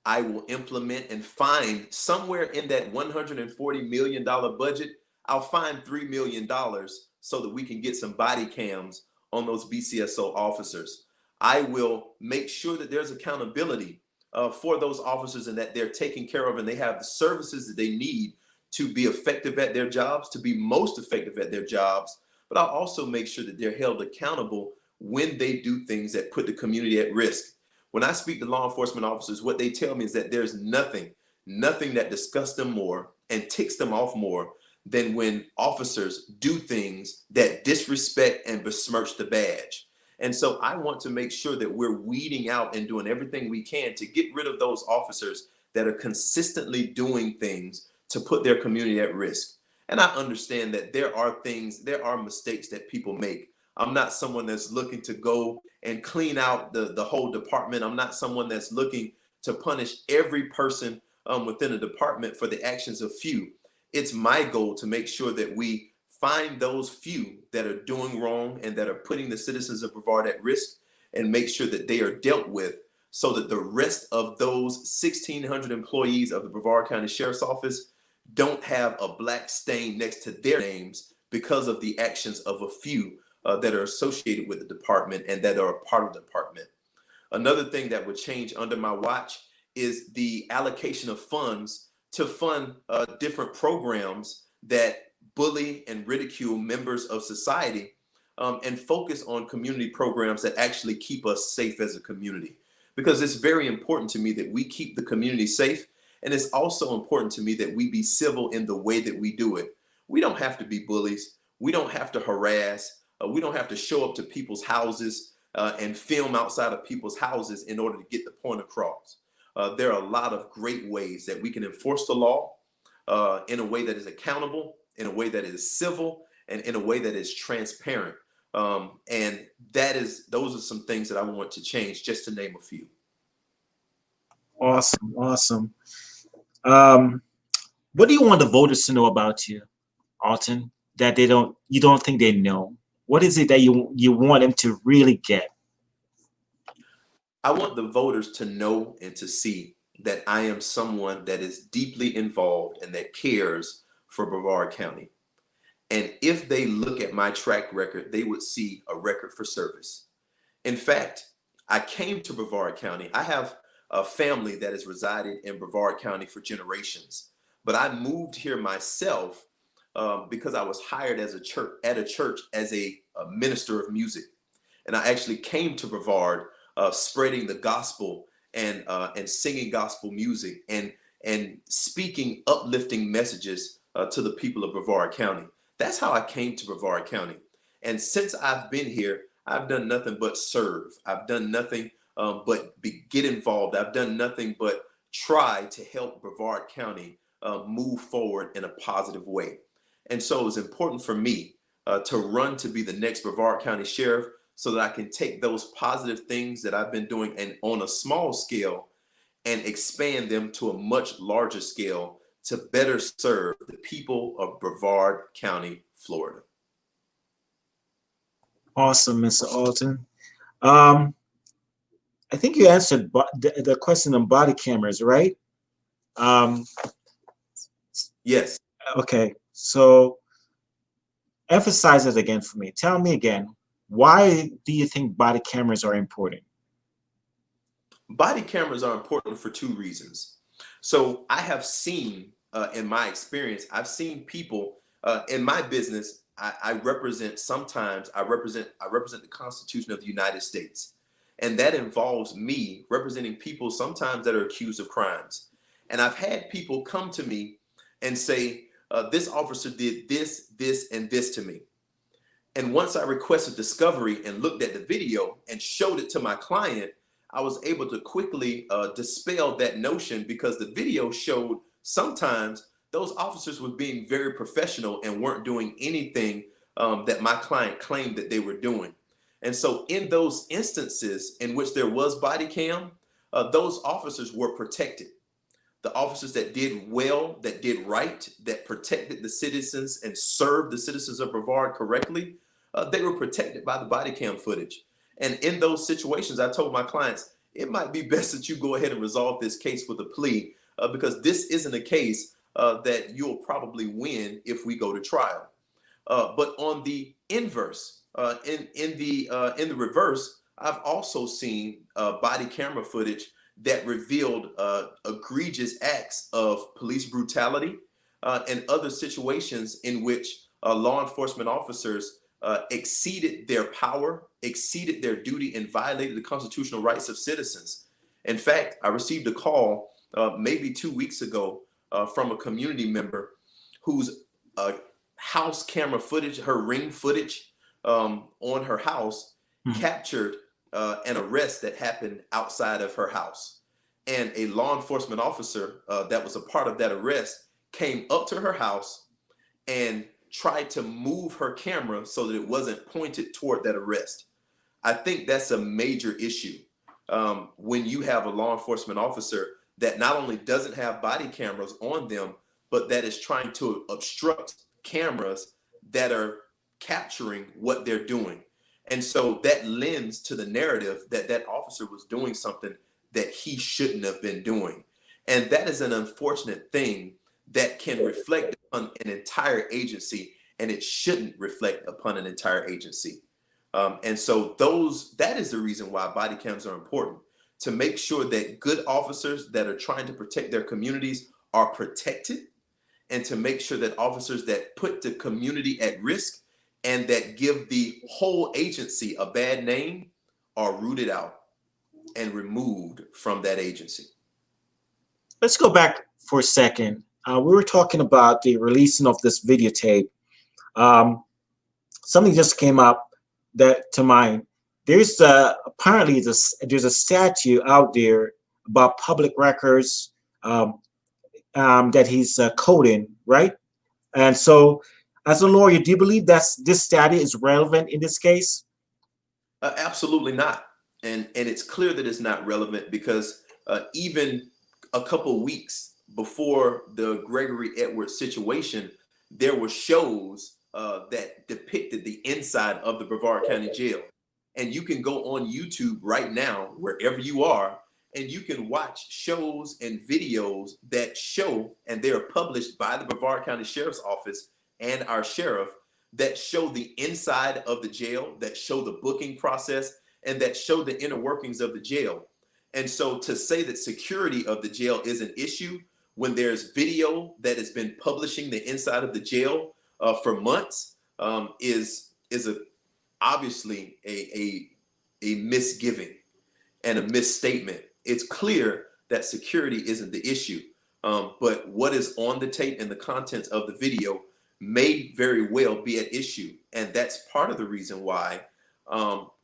I will implement and find somewhere in that $140 million budget, I'll find $3 million so that we can get some body cams on those BCSO officers. I will make sure that there's accountability for those officers and that they're taken care of and they have the services that they need to be effective at their jobs, to be most effective at their jobs. But I'll also make sure that they're held accountable when they do things that put the community at risk. When I speak to law enforcement officers, what they tell me is that there's nothing that disgusts them more and ticks them off more than when officers do things that disrespect and besmirch the badge. And so I want to make sure that we're weeding out and doing everything we can to get rid of those officers that are consistently doing things to put their community at risk. And I understand that there are mistakes that people make. I'm not someone that's looking to go and clean out the whole department. I'm not someone that's looking to punish every person within a department for the actions of few. It's my goal to make sure that we find those few that are doing wrong and that are putting the citizens of Brevard at risk, and make sure that they are dealt with, so that the rest of those 1,600 employees of the Brevard County Sheriff's Office don't have a black stain next to their names because of the actions of a few that are associated with the department and that are a part of the department. Another thing that would change under my watch is the allocation of funds to fund different programs that bully and ridicule members of society, and focus on community programs that actually keep us safe as a community. Because it's very important to me that we keep the community safe. And it's also important to me that we be civil in the way that we do it. We don't have to be bullies. We don't have to harass. We don't have to show up to people's houses and film outside of people's houses in order to get the point across. There are a lot of great ways that we can enforce the law in a way that is accountable, in a way that is civil, and in a way that is transparent. And those are some things that I want to change, just to name a few. Awesome, awesome. What do you want the voters to know about you, Alton, that you don't think they know? What is it that you want them to really get? I want the voters to know and to see that I am someone that is deeply involved and that cares for Brevard County. And if they look at my track record, they would see a record for service. In fact, I came to Brevard County. I have a family that has resided in Brevard County for generations, but I moved here myself because I was hired at a church as a minister of music. And I actually came to Brevard spreading the gospel and singing gospel music and speaking uplifting messages to the people of Brevard County. That's how I came to Brevard County. And since I've been here, I've done nothing but serve. I've done nothing but get involved. I've done nothing but try to help Brevard County move forward in a positive way. And so it was important for me to run to be the next Brevard County Sheriff, so that I can take those positive things that I've been doing and on a small scale and expand them to a much larger scale to better serve the people of Brevard County, Florida. Awesome, Mr. Alton. I think you answered the question on body cameras, right? Yes. Okay, so emphasize it again for me. Tell me again, why do you think body cameras are important? Body cameras are important for two reasons. So I have seen, in my experience, I've seen people in my business. I represent the Constitution of the United States. And that involves me representing people sometimes that are accused of crimes. And I've had people come to me and say, this officer did this, this, and this to me. And once I requested discovery and looked at the video and showed it to my client, I was able to quickly dispel that notion, because the video showed sometimes those officers were being very professional and weren't doing anything that my client claimed that they were doing. And so in those instances in which there was body cam, those officers were protected. The officers that did well, that did right, that protected the citizens and served the citizens of Brevard correctly, they were protected by the body cam footage. And in those situations, I told my clients, it might be best that you go ahead and resolve this case with a plea, because this isn't a case that you'll probably win if we go to trial. But on the inverse, in the reverse, I've also seen body camera footage that revealed egregious acts of police brutality and other situations in which law enforcement officers exceeded their power, exceeded their duty, and violated the constitutional rights of citizens. In fact, I received a call maybe 2 weeks ago from a community member whose house camera footage, her ring footage on her house, captured an arrest that happened outside of her house. And a law enforcement officer that was a part of that arrest came up to her house and tried to move her camera so that it wasn't pointed toward that arrest. I think that's a major issue when you have a law enforcement officer that not only doesn't have body cameras on them, but that is trying to obstruct cameras that are capturing what they're doing. And so that lends to the narrative that that officer was doing something that he shouldn't have been doing. And that is an unfortunate thing that can reflect on an entire agency, and it shouldn't reflect upon an entire agency. And so that is the reason why body cams are important, to make sure that good officers that are trying to protect their communities are protected, and to make sure that officers that put the community at risk and that give the whole agency a bad name are rooted out and removed from that agency. Let's go back for a second. We were talking about the releasing of this videotape. Something just came up to mind. There's apparently there's a statute out there about public records that he's coding, right? And so, as a lawyer, do you believe that this statute is relevant in this case? Absolutely not. And it's clear that it's not relevant because even a couple weeks before the Gregory Edwards situation, there were shows that depicted the inside of the Brevard County Jail. And you can go on YouTube right now, wherever you are, and you can watch shows and videos that show, and they are published by the Brevard County Sheriff's Office and our sheriff, that show the inside of the jail, that show the booking process, and that show the inner workings of the jail. And so to say that security of the jail is an issue when there's video that has been publishing the inside of the jail for months is obviously a misgiving and a misstatement. It's clear that security isn't the issue, but what is on the tape and the contents of the video may very well be an issue. And that's part of the reason why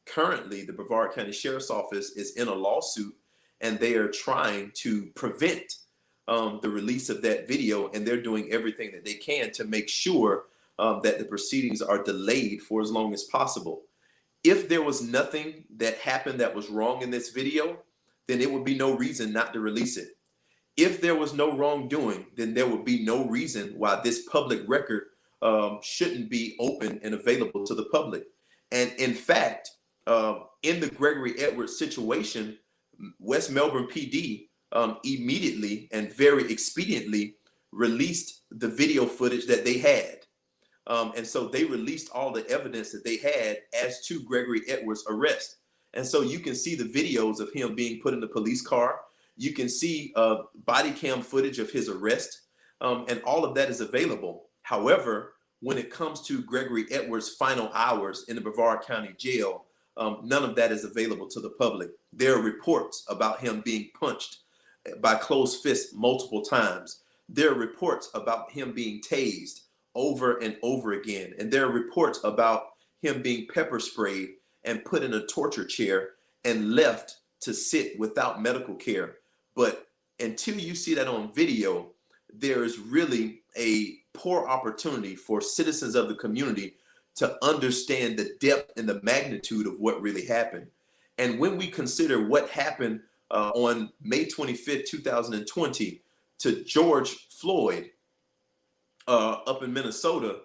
currently the Brevard County Sheriff's Office is in a lawsuit, and they are trying to prevent the release of that video, and they're doing everything that they can to make sure that the proceedings are delayed for as long as possible. If there was nothing that happened that was wrong in this video, then it would be no reason not to release it. If there was no wrongdoing, then there would be no reason why this public record shouldn't be open and available to the public. And in fact, in the Gregory Edwards situation, West Melbourne PD immediately and very expediently released the video footage that they had. And so they released all the evidence that they had as to Gregory Edwards' arrest. And so you can see the videos of him being put in the police car. You can see body cam footage of his arrest, and all of that is available. However, when it comes to Gregory Edwards' final hours in the Brevard County Jail, none of that is available to the public. There are reports about him being punched by closed fists multiple times. There are reports about him being tased over and over again. And there are reports about him being pepper sprayed and put in a torture chair and left to sit without medical care. But until you see that on video, there is really a poor opportunity for citizens of the community to understand the depth and the magnitude of what really happened. And when we consider what happened on May 25th, 2020 to George Floyd up in Minnesota,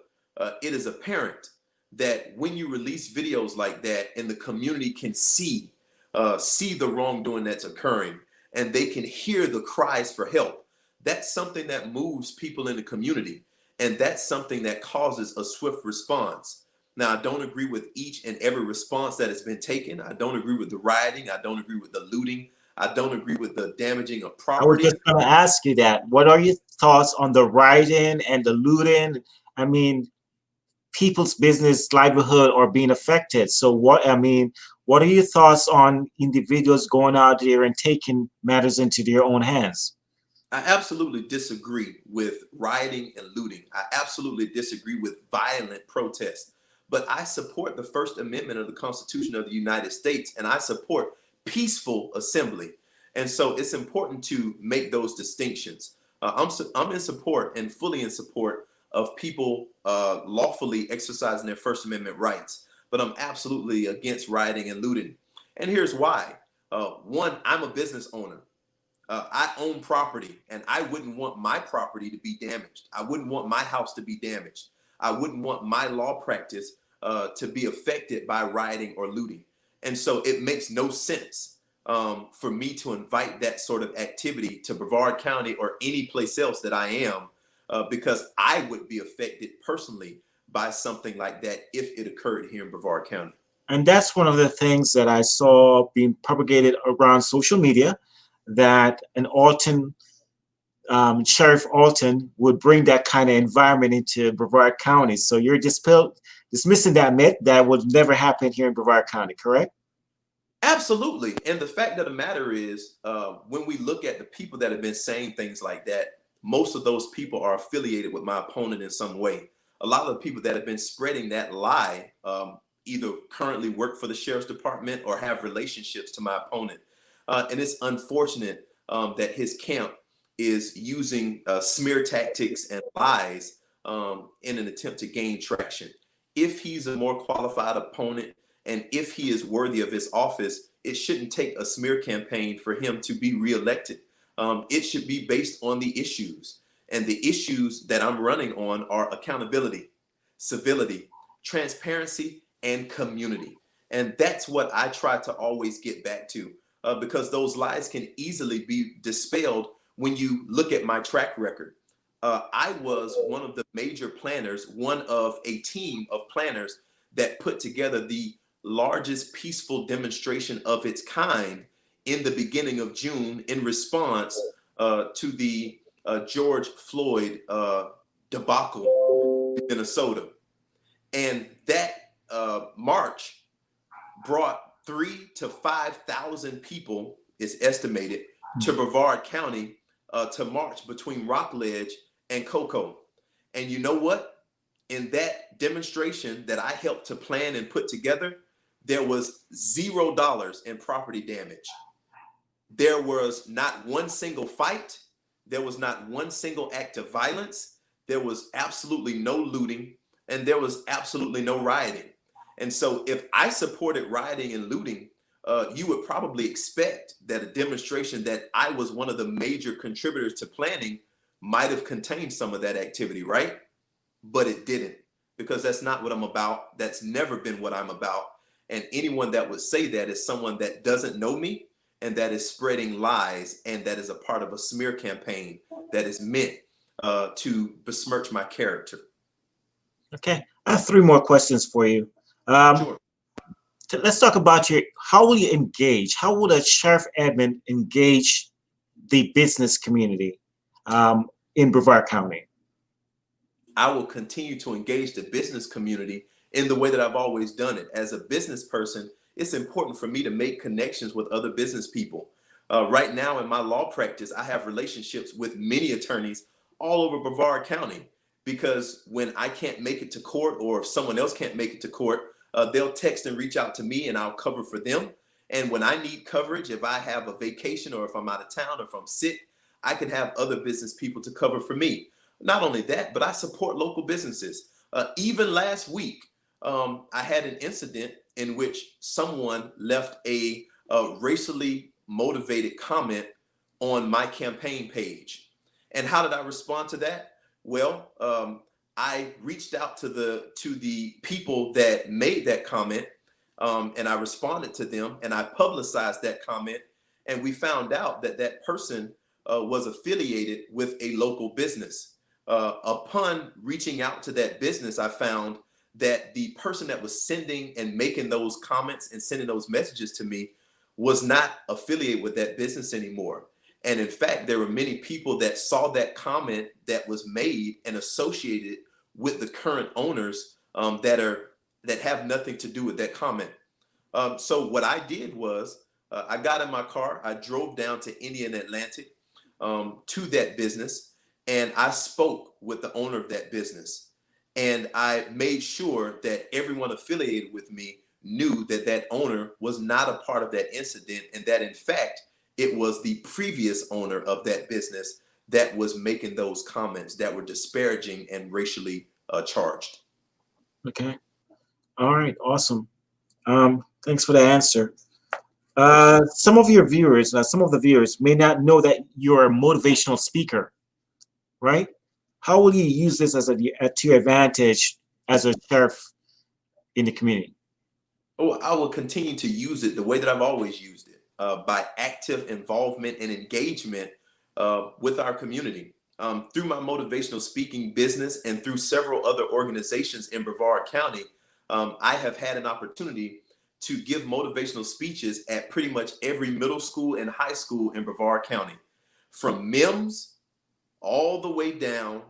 it is apparent that when you release videos like that and the community can see the wrongdoing that's occurring, and they can hear the cries for help, that's something that moves people in the community. And that's something that causes a swift response. Now, I don't agree with each and every response that has been taken. I don't agree with the rioting. I don't agree with the looting. I don't agree with the damaging of property. I was just going to ask you that. What are your thoughts on the rioting and the looting? I mean, people's business, livelihood are being affected. So what are your thoughts on individuals going out there and taking matters into their own hands? I absolutely disagree with rioting and looting. I absolutely disagree with violent protests. but I support the First Amendment of the Constitution of the United States, and I support peaceful assembly. And so it's important to make those distinctions. I'm in support and fully in support of people lawfully exercising their First Amendment rights, but I'm absolutely against rioting and looting. And here's why. One, I'm a business owner. I own property, and I wouldn't want my property to be damaged. I wouldn't want my house to be damaged. I wouldn't want my law practice to be affected by rioting or looting. And so it makes no sense for me to invite that sort of activity to Brevard County or any place else that I am, because I would be affected personally by something like that if it occurred here in Brevard County. And that's one of the things that I saw being propagated around social media, that an Alton, Sheriff Alton would bring that kind of environment into Brevard County. So you're dismissing that myth that would never happen here in Brevard County, correct? Absolutely. And the fact of the matter is, when we look at the people that have been saying things like that, most of those people are affiliated with my opponent in some way. A lot of the people that have been spreading that lie either currently work for the sheriff's department or have relationships to my opponent. And it's unfortunate that his camp is using smear tactics and lies in an attempt to gain traction. If he's a more qualified opponent and if he is worthy of his office, it shouldn't take a smear campaign for him to be reelected. It should be based on the issues. And the issues that I'm running on are accountability, civility, transparency, and community. And that's what I try to always get back to. Because those lies can easily be dispelled when you look at my track record. I was one of the major planners, one of a team of planners that put together the largest peaceful demonstration of its kind in the beginning of June in response to the George Floyd debacle in Minnesota. And that march brought 3,000 to 5,000 people, is estimated, to Brevard County to march between Rockledge and Cocoa. And you know what? In that demonstration that I helped to plan and put together, there was $0 in property damage. There was not one single fight. There was not one single act of violence. There was absolutely no looting, and there was absolutely no rioting. And so if I supported rioting and looting, you would probably expect that a demonstration that I was one of the major contributors to planning might have contained some of that activity, right? But it didn't, because that's not what I'm about. That's never been what I'm about. And anyone that would say that is someone that doesn't know me and that is spreading lies and that is a part of a smear campaign that is meant to besmirch my character. Okay, I have 3 more questions for you. Sure. Let's talk about how will you engage? How will a Sheriff Edmond engage the business community in Brevard County? I will continue to engage the business community in the way that I've always done it. As a business person, it's important for me to make connections with other business people. Right now in my law practice, I have relationships with many attorneys all over Brevard County, because when I can't make it to court, or if someone else can't make it to court, they'll text and reach out to me and I'll cover for them. And when I need coverage, if I have a vacation or if I'm out of town or if I'm sick, I can have other business people to cover for me. Not only that, but I support local businesses. Even last week, I had an incident in which someone left a racially motivated comment on my campaign page. And how did I respond to that? Well, I reached out to the people that made that comment, and I responded to them, and I publicized that comment, and we found out that that person was affiliated with a local business. Upon reaching out to that business, I found that the person that was sending and making those comments and sending those messages to me was not affiliated with that business anymore. And in fact, there were many people that saw that comment that was made and associated with the current owners that have nothing to do with that comment. So what I did was I got in my car, I drove down to Indian Atlantic to that business, and I spoke with the owner of that business. And I made sure that everyone affiliated with me knew that that owner was not a part of that incident, and that in fact, it was the previous owner of that business that was making those comments that were disparaging and racially charged. Okay. All right. Awesome. Thanks for the answer. Some of the viewers may not know that you're a motivational speaker, right? How will you use this as to your advantage as a sheriff in the community? Oh, I will continue to use it the way that I've always used it, by active involvement and engagement with our community. Through my motivational speaking business and through several other organizations in Brevard County, I have had an opportunity to give motivational speeches at pretty much every middle school and high school in Brevard County, from MIMS all the way down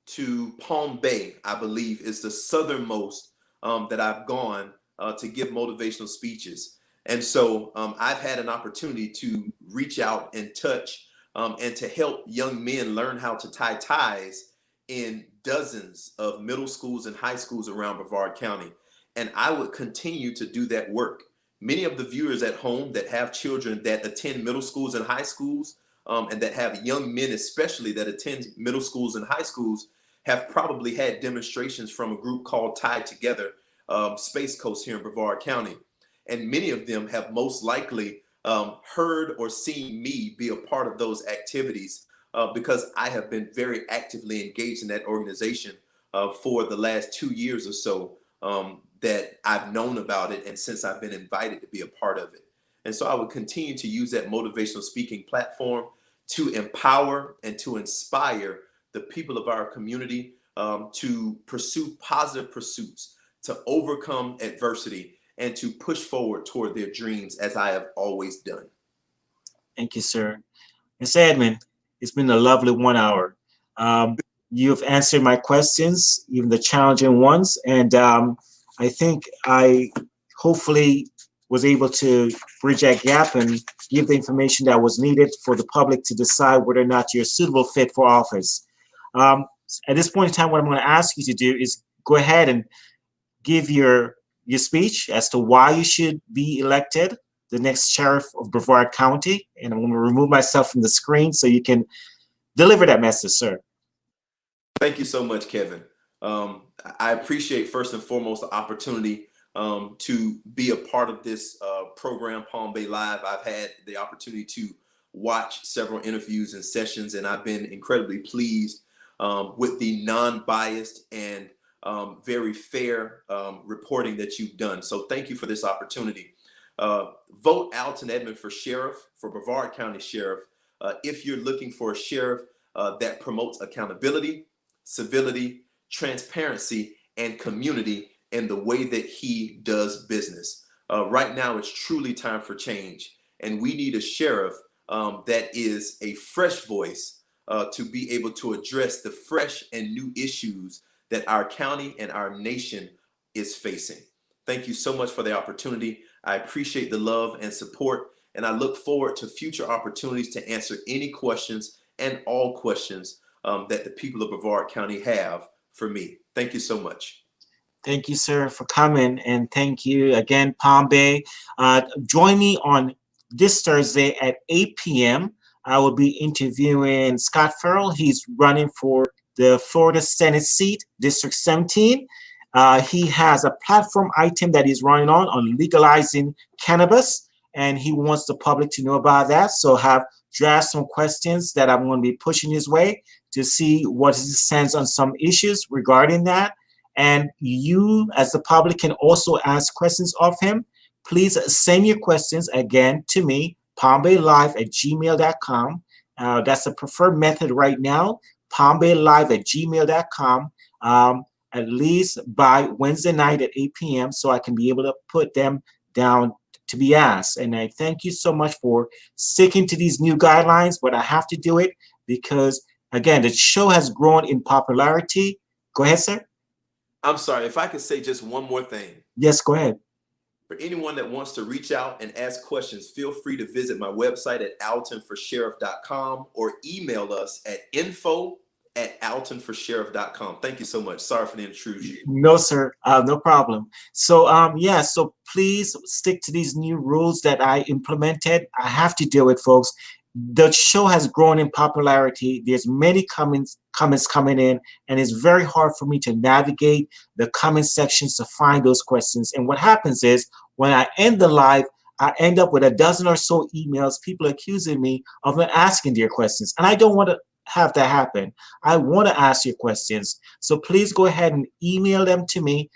to Palm Bay, I believe is the southernmost that I've gone to give motivational speeches. And so I've had an opportunity to reach out and touch and to help young men learn how to tie ties in dozens of middle schools and high schools around Brevard County. And I would continue to do that work. Many of the viewers at home that have children that attend middle schools and high schools, and that have young men especially that attend middle schools and high schools, have probably had demonstrations from a group called Tied Together, Space Coast here in Brevard County. And many of them have most likely heard or seen me be a part of those activities because I have been very actively engaged in that organization for the last 2 years or so that I've known about it, and since I've been invited to be a part of it. And so I would continue to use that motivational speaking platform to empower and to inspire the people of our community to pursue positive pursuits, to overcome adversity, and to push forward toward their dreams, as I have always done. Thank you, sir. Ms. Edmond, it's been a lovely 1 hour. You've answered my questions, even the challenging ones, and I think I hopefully was able to bridge that gap and give the information that was needed for the public to decide whether or not you're a suitable fit for office. At this point in time, what I'm going to ask you to do is go ahead and give your speech as to why you should be elected the next sheriff of Brevard County. And I'm going to remove myself from the screen so you can deliver that message, sir. Thank you so much, Kevin. I appreciate first and foremost the opportunity to be a part of this program, Palm Bay Live. I've had the opportunity to watch several interviews and sessions, and I've been incredibly pleased with the non-biased and very fair reporting that you've done. So thank you for this opportunity. Vote Alton Edmond for sheriff, for Brevard County Sheriff, if you're looking for a sheriff that promotes accountability, civility, transparency, and community in the way that he does business. Right now, it's truly time for change, and we need a sheriff that is a fresh voice to be able to address the fresh and new issues that our county and our nation is facing. Thank you so much for the opportunity. I appreciate the love and support, and I look forward to future opportunities to answer any questions and all questions that the people of Brevard County have for me. Thank you so much. Thank you, sir, for coming, and thank you again, Palm Bay. Join me on this Thursday at 8 p.m. I will be interviewing Scott Farrell. He's running for the Florida Senate seat, District 17. He has a platform item that he's running on legalizing cannabis, and he wants the public to know about that. So have draft some questions that I'm going to be pushing his way to see what his stance on some issues regarding that. And you, as the public, can also ask questions of him. Please send your questions again to me, palmbaylive@gmail.com. That's the preferred method right now, palmbaylive@gmail.com. At least by Wednesday night at 8 p.m. so I can be able to put them down to be asked. And I thank you so much for sticking to these new guidelines, but I have to do it because, again, the show has grown in popularity. Go ahead, sir. I'm sorry, if I could say just one more thing. Yes, go ahead. For anyone that wants to reach out and ask questions, feel free to visit my website at altonforsheriff.com or email us at info@altonforsheriff.com. Thank you so much. Sorry for the intrusion. No, sir. No problem. So, yeah, so please stick to these new rules that I implemented. I have to do it, folks. The show has grown in popularity. There's many comments coming in, and it's very hard for me to navigate the comment sections to find those questions. And what happens is when I end the live, I end up with a dozen or so emails, people accusing me of not asking their questions. And I don't want to have that happen. I want to ask your questions. So please go ahead and email them to me,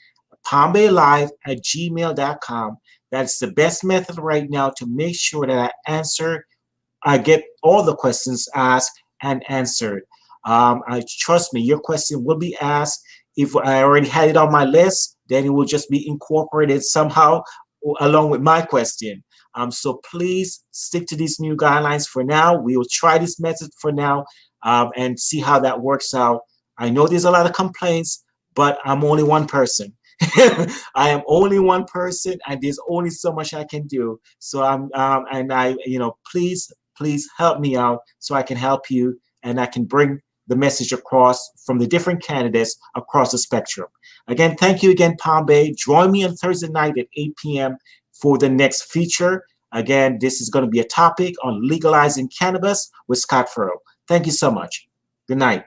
palmbaylive@gmail.com. That's the best method right now to make sure that I get all the questions asked and answered. Trust me, your question will be asked. If I already had it on my list, then it will just be incorporated somehow along with my question. So please stick to these new guidelines for now. We will try this method for now and see how that works out. I know there's a lot of complaints, but I'm only one person. I am only one person, and there's only so much I can do. So please help me out so I can help you and I can bring the message across from the different candidates across the spectrum. Again, thank you again, Palm Bay. Join me on Thursday night at 8 p.m. for the next feature. Again, this is going to be a topic on legalizing cannabis with Scott Furrow. Thank you so much. Good night.